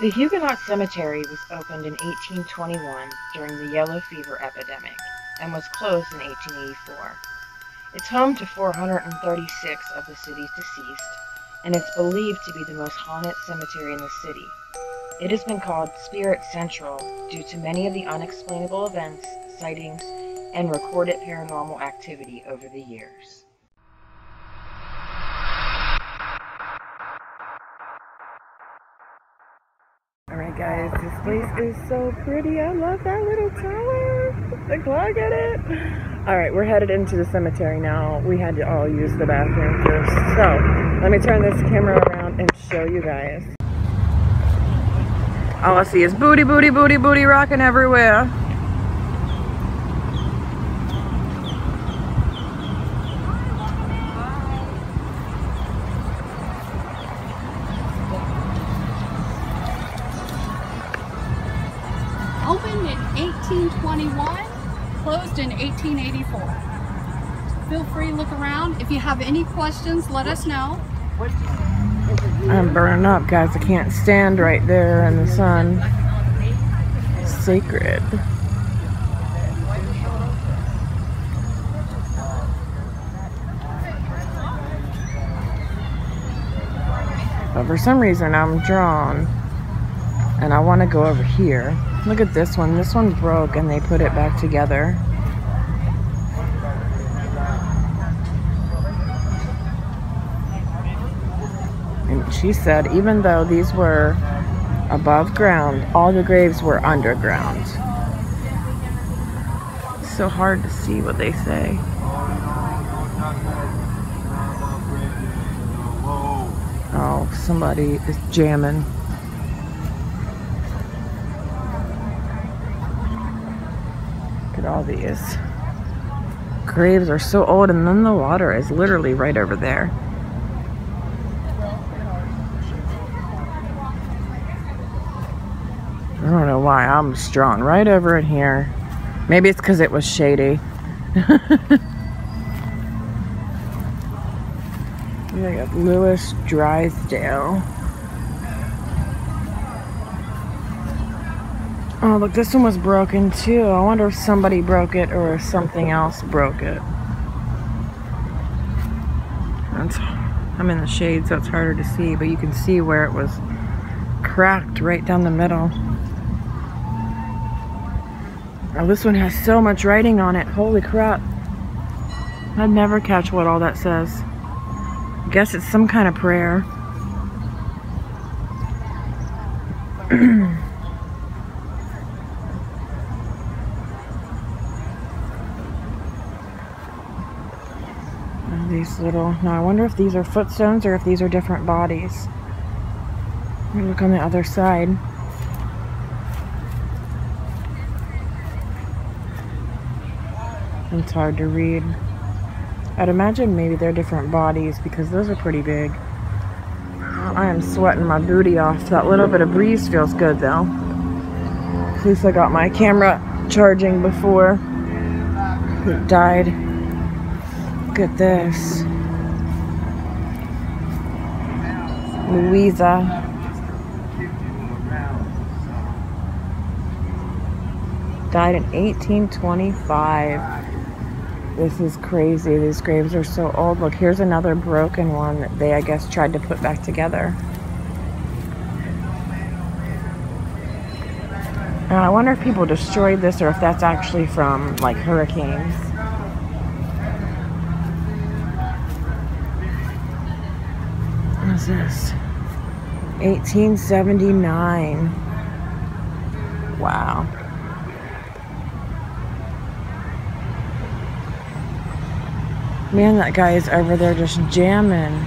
The Huguenot Cemetery was opened in 1821 during the yellow fever epidemic and was closed in 1884. It's home to 436 of the city's deceased, and it's believed to be the most haunted cemetery in the city. It has been called Spirit Central due to many of the unexplainable events, sightings, and recorded paranormal activity over the years. Alright guys, this place is so pretty. I love that little tower. The clock at it. Alright, we're headed into the cemetery now. We had to all use the bathroom first. So, let me turn this camera around and show you guys. All I see is booty, booty, booty, booty rocking everywhere. Opened in 1821, closed in 1884. Feel free to look around. If you have any questions, let us know. I'm burning up, guys. I can't stand right there in the sun. It's sacred. But for some reason, I'm drawn. And I want to go over here. Look at this one. This one broke and they put it back together. And she said even though these were above ground, all the graves were underground. It's so hard to see what they say. Oh, somebody is jamming. Look at all these. Graves are so old, and then the water is literally right over there. I don't know why I'm just drawn right over in here. Maybe it's because it was shady. We got Lewis Drysdale. Oh, look, this one was broken too. I wonder if somebody broke it or if something else broke it. I'm in the shade, so it's harder to see, but you can see where it was cracked right down the middle. Oh, this one has so much writing on it. Holy crap. I'd never catch what all that says. I guess it's some kind of prayer. These little, now I wonder if these are footstones or if these are different bodies. Let me look on the other side. It's hard to read. I'd imagine maybe they're different bodies because those are pretty big. I am sweating my booty off. That little bit of breeze feels good though. At least I got my camera charging before it died. Look at this. Louisa. Died in 1825. This is crazy. These graves are so old. Look, here's another broken one that they, I guess, tried to put back together. And I wonder if people destroyed this or if that's actually from, like, hurricanes. What is this? 1879. Wow. Man, that guy is over there just jamming.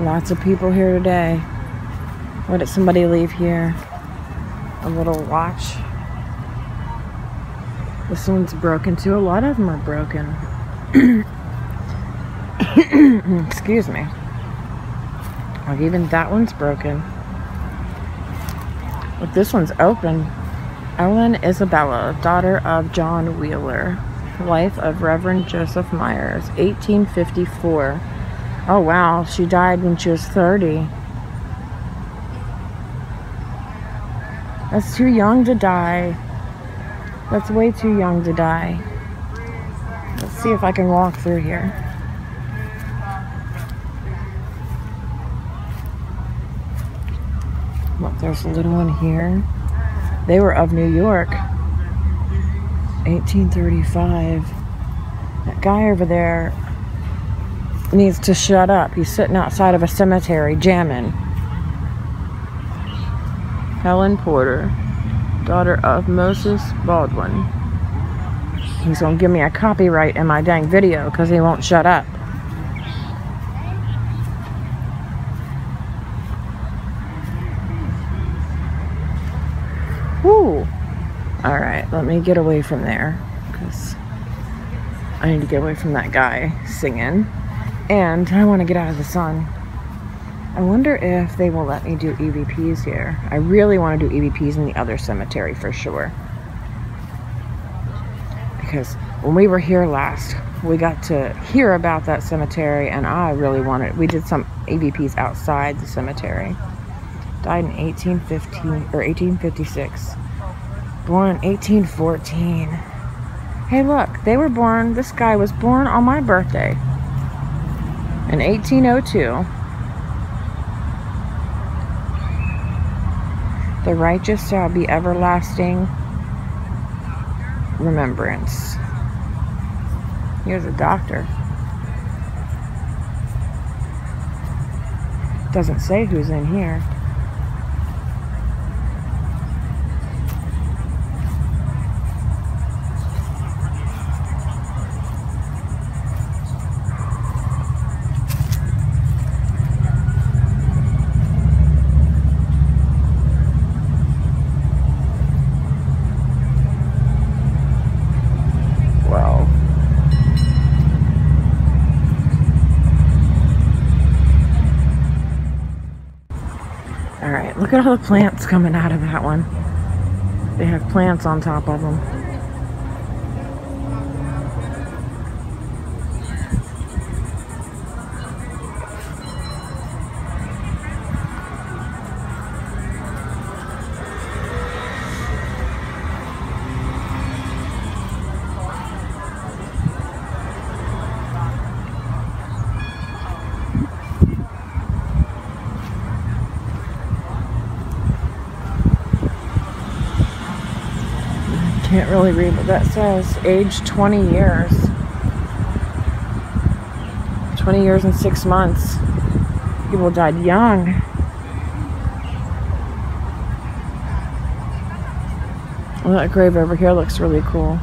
Lots of people here today. What did somebody leave here? A little watch. This one's broken too. A lot of them are broken. Excuse me. Like even that one's broken. Look, this one's open. Ellen Isabella, daughter of John Wheeler. Life of Reverend Joseph Myers, 1854. Oh wow, she died when she was 30. That's too young to die. That's way too young to die. Let's see if I can walk through here. Look, there's a little one here. They were of New York. 1835. That guy over there needs to shut up. He's sitting outside of a cemetery jamming. Helen Porter, daughter of Moses Baldwin. He's gonna give me a copyright in my dang video because he won't shut up. Woo! Alright, let me get away from there because I need to get away from that guy singing. And I want to get out of the sun. I wonder if they will let me do EVPs here. I really want to do EVPs in the other cemetery for sure. Because when we were here last, we got to hear about that cemetery and I really wanted, we did some EVPs outside the cemetery. Died in 1856. Born in 1814. Hey look, they were born, this guy was born on my birthday. In 1802. The righteous shall be everlasting remembrance. Here's a doctor. Doesn't say who's in here. Alright, look at all the plants coming out of that one. They have plants on top of them. Can't really read what that says. Age 20 years. 20 years and 6 months. People died young. Well, that grave over here looks really cool.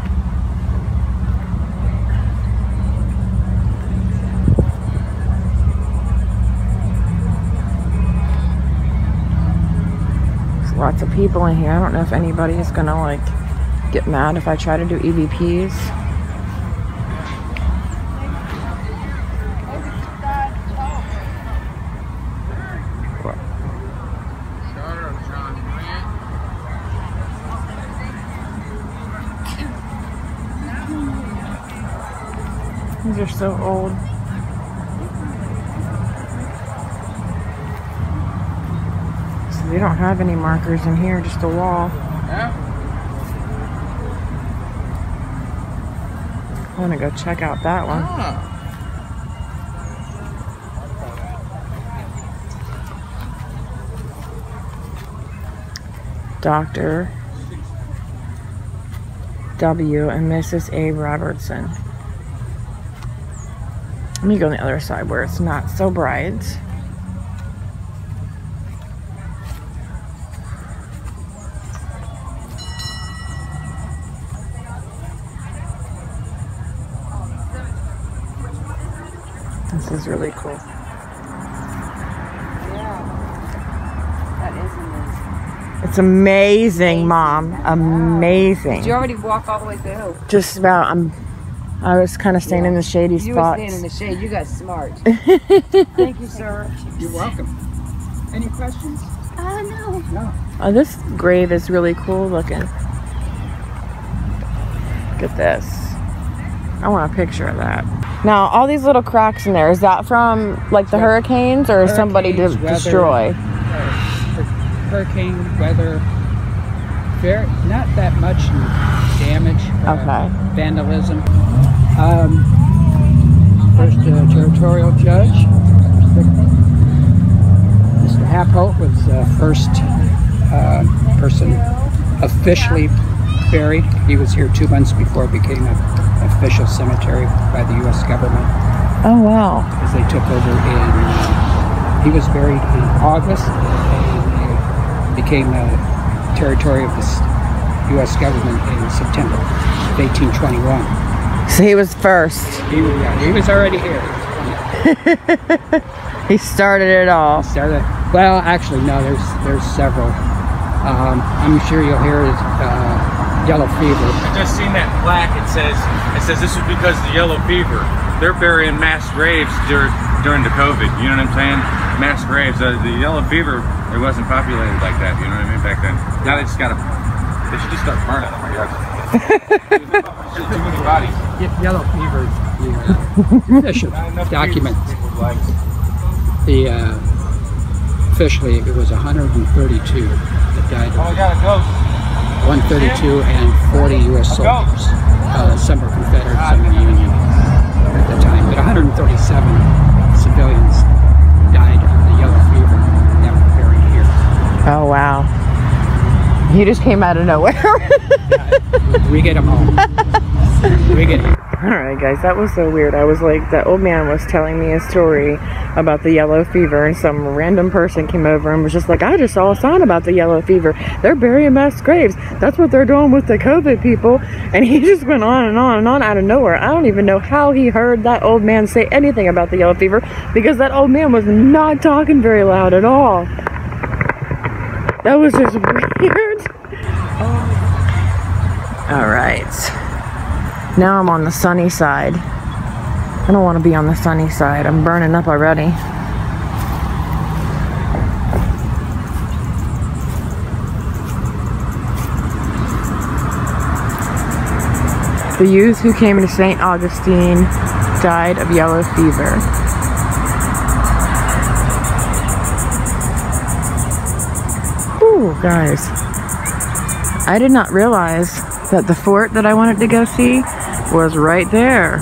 There's lots of people in here. I don't know if anybody is gonna like get mad if I try to do EVPs. These are so old. So they don't have any markers in here, just a wall. Yeah. I want to go check out that one. Dr. W. and Mrs. A. Robertson. Let me go on the other side where it's not so bright. This is really cool. Yeah, that is amazing. It's amazing, Mom. Amazing. Did you already walk all the way through? Just about. I was kind of staying in the shady spots. You were staying in the shade. You got smart. Thank you, sir. You're welcome. Any questions? No. No. Oh, this grave is really cool looking. Look at this. I want a picture of that. Now, all these little cracks in there, is that from like the hurricanes or somebody weather, destroy? Hurricane, weather. Not that much damage. Okay. Vandalism. First territorial judge. Mr. Hapholt was the first person officially buried. He was here 2 months before it became an official cemetery by the U.S. government. Oh, wow. Because they took over he was buried in August and became a territory of the U.S. government in September of 1821. So he was first. He was already here. He started it all. Well, actually, no. There's several. I'm sure you'll hear yellow fever. I just seen that plaque. It says this is because of the yellow fever. They're burying mass graves during the COVID. You know what I'm saying? Mass graves. The yellow fever, it wasn't populated like that. You know what I mean? Back then. Now they should just start burning them. Too many bodies. Yellow fever. The official document. Officially it was 132 that died. Oh, I got a ghost. 132 and 40 U.S. soldiers. Some were Confederate, some were Union at the time. But 137 civilians died of the yellow fever that were buried here. Oh, wow. He just came out of nowhere. We get them all. We get it. Alright guys, that was so weird. I was like, that old man was telling me a story about the yellow fever, and some random person came over and was just like, I just saw a sign about the yellow fever. They're burying mass graves. That's what they're doing with the COVID people. And he just went on and on and on out of nowhere. I don't even know how he heard that old man say anything about the yellow fever, because that old man was not talking very loud at all. That was just weird. Alright. Now I'm on the sunny side. I don't want to be on the sunny side. I'm burning up already. The youth who came to St. Augustine died of yellow fever. Ooh, guys. I did not realize that the fort that I wanted to go see was right there.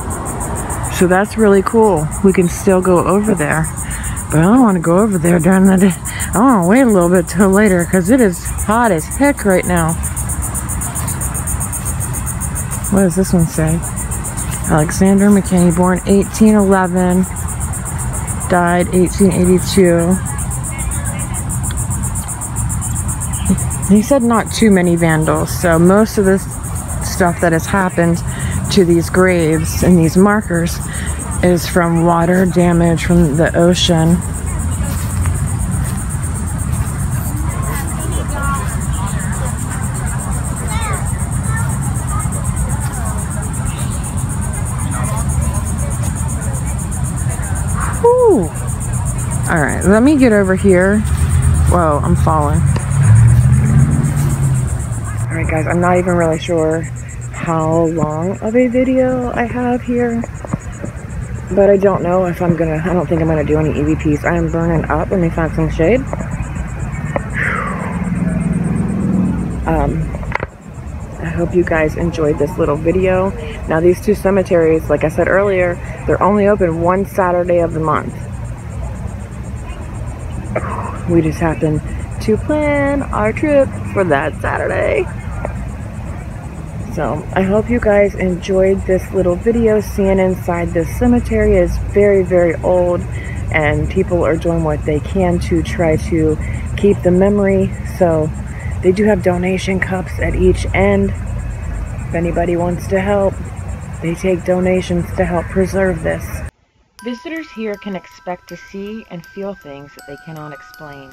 So that's really cool. We can still go over there. But I don't want to go over there during the day. I want to wait a little bit till later because it is hot as heck right now. What does this one say? Alexander McKinney, born 1811, died 1882. He said not too many vandals, so most of this stuff that has happened to these graves and these markers is from water damage from the ocean. Whew. Alright, let me get over here. Whoa, I'm falling. Alright guys, I'm not even really sure how long of a video I have here, but I don't know if I don't think I'm gonna do any EVPs. I am burning up. Let me find some shade. I hope you guys enjoyed this little video. Now these two cemeteries, like I said earlier, they're only open one Saturday of the month. We just happened to plan our trip for that Saturday. So I hope you guys enjoyed this little video. Seeing inside this cemetery is very, very old, and people are doing what they can to try to keep the memory. So they do have donation cups at each end. If anybody wants to help, they take donations to help preserve this. Visitors here can expect to see and feel things that they cannot explain,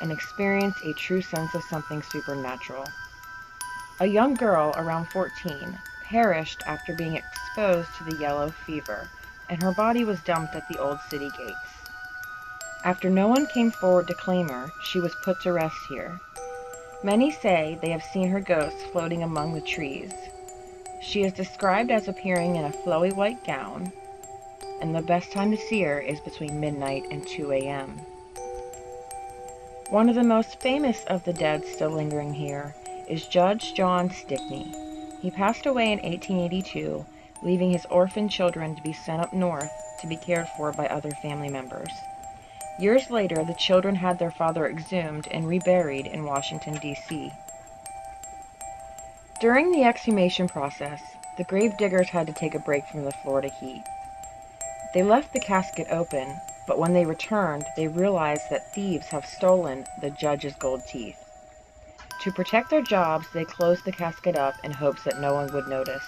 and experience a true sense of something supernatural. A young girl around 14 perished after being exposed to the yellow fever, and her body was dumped at the old city gates. After no one came forward to claim her, she was put to rest here. Many say they have seen her ghost floating among the trees. She is described as appearing in a flowy white gown, and the best time to see her is between midnight and 2 a.m. One of the most famous of the dead still lingering here is Judge John Stickney. He passed away in 1882, leaving his orphan children to be sent up north to be cared for by other family members. Years later, the children had their father exhumed and reburied in Washington, D.C. During the exhumation process, the grave diggers had to take a break from the Florida heat. They left the casket open, but when they returned, they realized that thieves have stolen the judge's gold teeth. To protect their jobs, they closed the casket up in hopes that no one would notice.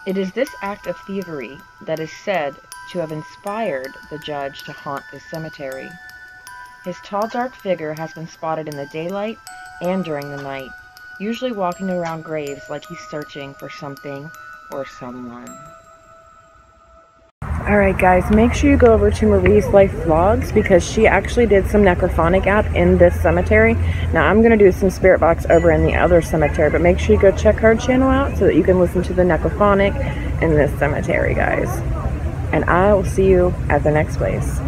It is this act of thievery that is said to have inspired the judge to haunt this cemetery. His tall, dark figure has been spotted in the daylight and during the night, usually walking around graves like he's searching for something or someone. Alright guys, make sure you go over to Marie's LifeVlogs because she actually did some necrophonic app in this cemetery. Now I'm going to do some spirit box over in the other cemetery, but make sure you go check her channel out so that you can listen to the necrophonic in this cemetery, guys. And I will see you at the next place.